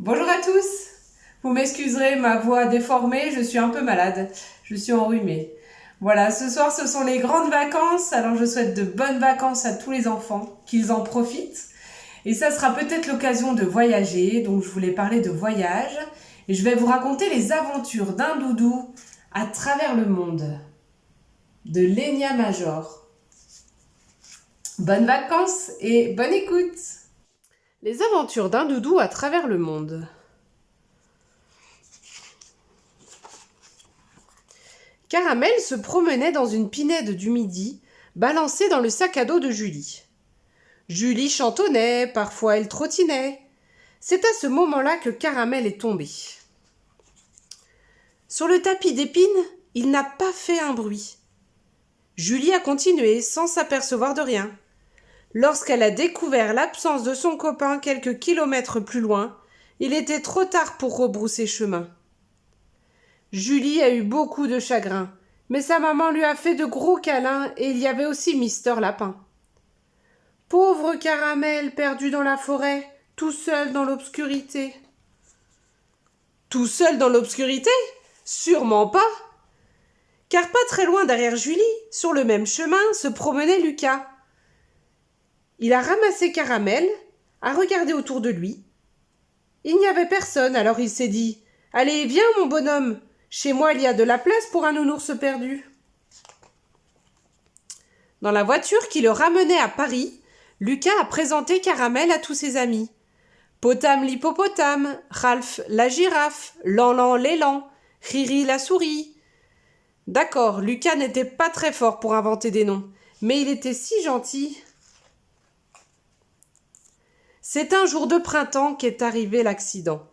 Bonjour à tous. Vous m'excuserez, ma voix déformée, je suis un peu malade, je suis enrhumée. Voilà, ce soir ce sont les grandes vacances, alors je souhaite de bonnes vacances à tous les enfants, qu'ils en profitent. Et ça sera peut-être l'occasion de voyager, donc je voulais parler de voyage. Et je vais vous raconter les aventures d'un doudou à travers le monde, de Lénia Major. Bonnes vacances et bonne écoute. Les aventures d'un doudou à travers le monde. Caramel se promenait dans une pinède du midi, balancée dans le sac à dos de Julie. Julie chantonnait, parfois elle trottinait. C'est à ce moment-là que Caramel est tombé. Sur le tapis d'épines, il n'a pas fait un bruit. Julie a continué sans s'apercevoir de rien. Lorsqu'elle a découvert l'absence de son copain quelques kilomètres plus loin, il était trop tard pour rebrousser chemin. Julie a eu beaucoup de chagrin, mais sa maman lui a fait de gros câlins et il y avait aussi Mister Lapin. Pauvre Caramel perdu dans la forêt, tout seul dans l'obscurité. Tout seul dans l'obscurité ? Sûrement pas. Car pas très loin derrière Julie, sur le même chemin, se promenait Lucas. Il a ramassé Caramel, a regardé autour de lui. Il n'y avait personne, alors il s'est dit « Allez, viens mon bonhomme, chez moi il y a de la place pour un nounours perdu. » Dans la voiture qui le ramenait à Paris, Lucas a présenté Caramel à tous ses amis. Potam l'hippopotame, Ralph la girafe, Lanlan l'élan, Riri la souris. D'accord, Lucas n'était pas très fort pour inventer des noms, mais il était si gentil. C'est un jour de printemps qu'est arrivé l'accident.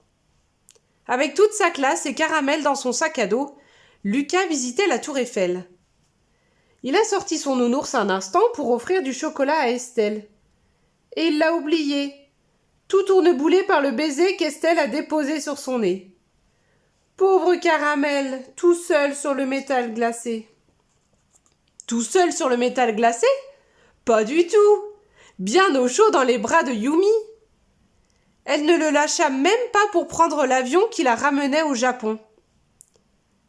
Avec toute sa classe et Caramel dans son sac à dos, Lucas visitait la tour Eiffel. Il a sorti son nounours un instant pour offrir du chocolat à Estelle. Et il l'a oublié, tout tourneboulé par le baiser qu'Estelle a déposé sur son nez. Pauvre Caramel, tout seul sur le métal glacé. Tout seul sur le métal glacé ? Pas du tout. Bien au chaud dans les bras de Yumi. Elle ne le lâcha même pas pour prendre l'avion qui la ramenait au Japon.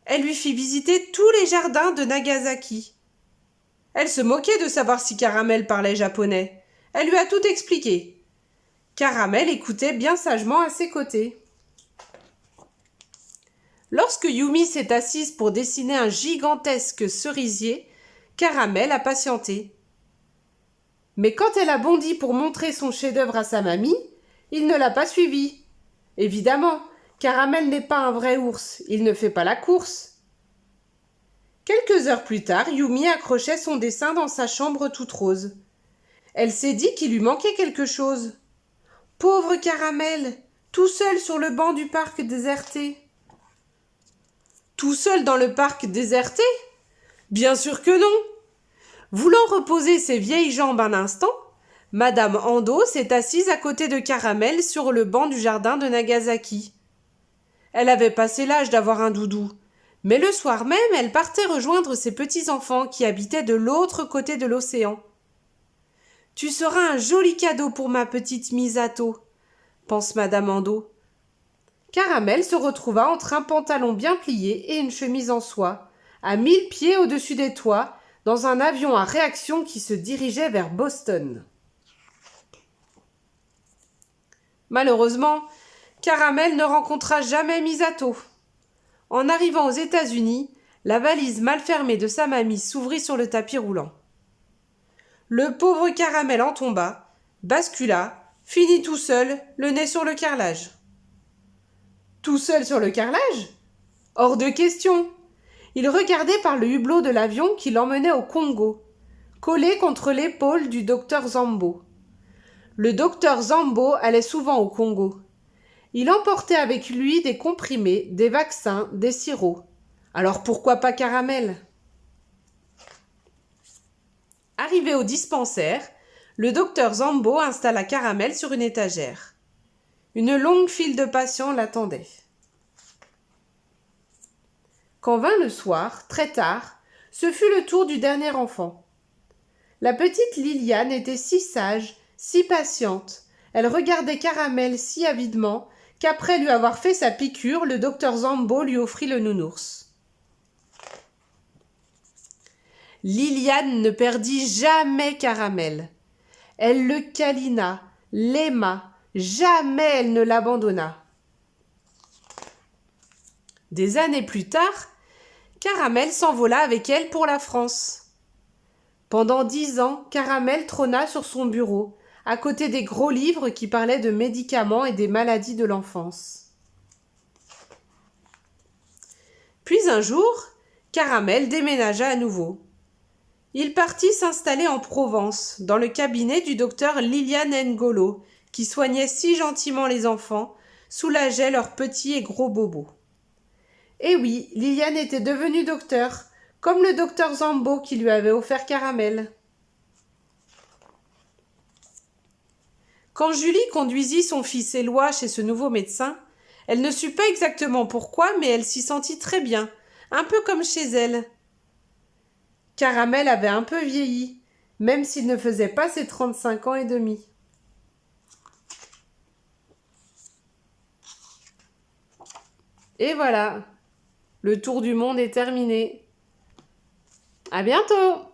Elle lui fit visiter tous les jardins de Nagasaki. Elle se moquait de savoir si Caramel parlait japonais. Elle lui a tout expliqué. Caramel écoutait bien sagement à ses côtés. Lorsque Yumi s'est assise pour dessiner un gigantesque cerisier, Caramel a patienté. Mais quand elle a bondi pour montrer son chef-d'œuvre à sa mamie, il ne l'a pas suivie. Évidemment, Caramel n'est pas un vrai ours, il ne fait pas la course. Quelques heures plus tard, Yumi accrochait son dessin dans sa chambre toute rose. Elle s'est dit qu'il lui manquait quelque chose. Pauvre Caramel, tout seul sur le banc du parc déserté. Tout seul dans le parc déserté ? Bien sûr que non. Voulant reposer ses vieilles jambes un instant, Madame Ando s'est assise à côté de Caramel sur le banc du jardin de Nagasaki. Elle avait passé l'âge d'avoir un doudou, mais le soir même, elle partait rejoindre ses petits-enfants qui habitaient de l'autre côté de l'océan. « Tu seras un joli cadeau pour ma petite Misato », pense Madame Ando. Caramel se retrouva entre un pantalon bien plié et une chemise en soie, à 1000 pieds au-dessus des toits, dans un avion à réaction qui se dirigeait vers Boston. Malheureusement, Caramel ne rencontra jamais Misato. En arrivant aux États-Unis, la valise mal fermée de sa mamie s'ouvrit sur le tapis roulant. Le pauvre Caramel en tomba, bascula, finit tout seul, le nez sur le carrelage. Tout seul sur le carrelage ? Hors de question. Il regardait par le hublot de l'avion qui l'emmenait au Congo, collé contre l'épaule du docteur Zambo. Le docteur Zambo allait souvent au Congo. Il emportait avec lui des comprimés, des vaccins, des sirops. Alors pourquoi pas Caramel ? Arrivé au dispensaire, le docteur Zambo installa Caramel sur une étagère. Une longue file de patients l'attendait. Quand vint le soir, très tard, ce fut le tour du dernier enfant. La petite Liliane était si sage, si patiente, elle regardait Caramel si avidement qu'après lui avoir fait sa piqûre, le docteur Zambo lui offrit le nounours. Liliane ne perdit jamais Caramel. Elle le câlina, l'aima, jamais elle ne l'abandonna. Des années plus tard, Caramel s'envola avec elle pour la France. Pendant 10 ans, Caramel trôna sur son bureau, à côté des gros livres qui parlaient de médicaments et des maladies de l'enfance. Puis un jour, Caramel déménagea à nouveau. Il partit s'installer en Provence, dans le cabinet du docteur Liliane N'Golo, qui soignait si gentiment les enfants, soulageait leurs petits et gros bobos. Et oui, Liliane était devenue docteur, comme le docteur Zambo qui lui avait offert Caramel. Quand Julie conduisit son fils Éloi chez ce nouveau médecin, elle ne sut pas exactement pourquoi, mais elle s'y sentit très bien, un peu comme chez elle. Caramel avait un peu vieilli, même s'il ne faisait pas ses 35 ans et demi. Et voilà, le tour du monde est terminé. À bientôt!